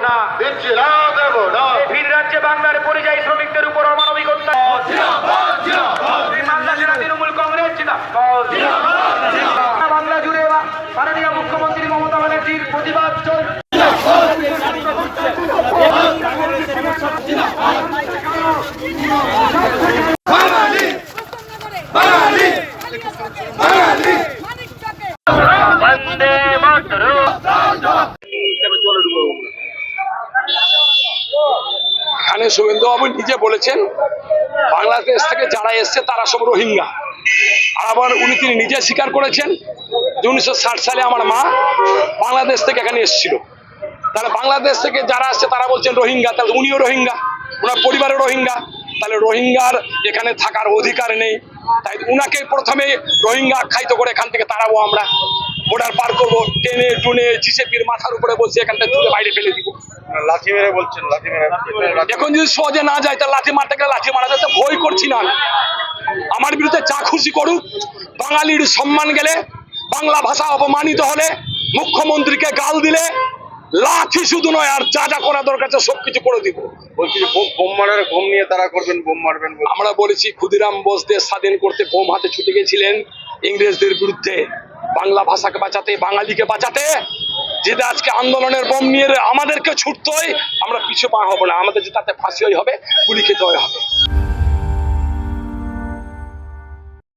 না, দিচ্ছি না, দেব না। ভিন রাজ্যে বাংলার পরিযায়ী শ্রমিকদের উপর অমানবিক অত্যাচার। বাংলা জেলা তৃণমূল কংগ্রেস জিন্দাবাদ। বাংলা জুড়ে মাননীয় মুখ্যমন্ত্রী মমতা ব্যানার্জির প্রতিবাদ চলছে। বন্দে মাতরম। এখানে শুভেন্দুবাবু নিজে বলেছেন বাংলাদেশ থেকে যারা এসছে তারা সব রোহিঙ্গা। আর আবার তিনি নিজে স্বীকার করেছেন যে 1960 সালে আমার মা বাংলাদেশ থেকে এখানে এসেছিল। তাহলে বাংলাদেশ থেকে যারা আসছে তারা বলছেন রোহিঙ্গা, তাহলে উনিও রোহিঙ্গা, ওনার পরিবারও রোহিঙ্গা। তাহলে রোহিঙ্গার এখানে থাকার অধিকার নেই। তাই উনাকে প্রথমে রোহিঙ্গা আখ্যায়িত করে এখান থেকে তাড়াবো, আমরা বর্ডার পার করবো, টেনে টুনে জিসেপির মাথার উপরে বসে এখানটা তুলে বাইরে ফেলে দিব। লাঠি মেরে বলছেন, লাঠি মেরে। এখন যদি সহজে না যায় তাহলে লাঠি মারতে গেলে লাঠি মারা যাচ্ছে, ভয় করছি না। আমার বিরুদ্ধে যা খুশি করুক, বাঙালির সম্মান গেলে, বাংলা ভাষা অপমানিত হলে, মুখ্যমন্ত্রীকে গাল দিলে লাঠি শুধু নয়, আর যা যা করা দরকার সবকিছু করে দিব। বলছি যে বোম মারার বোম নিয়ে তারা করবেন, বোম মারবেন। আমরা বলেছি ক্ষুদিরাম বোস দেশ স্বাধীন করতে বোম হাতে ছুটে গেছিলেন ইংরেজদের বিরুদ্ধে, বাংলা ভাষাকে বাঁচাতে, বাঙালিকে বাঁচাতে। যেটা আজকে আন্দোলনের বোম নিয়ে আমাদেরকে ছুটতে হয়, আমরা পিছু পা হবো না। আমাদের যে তাতে ফাঁসি হবে, গুলি খেতে হবে।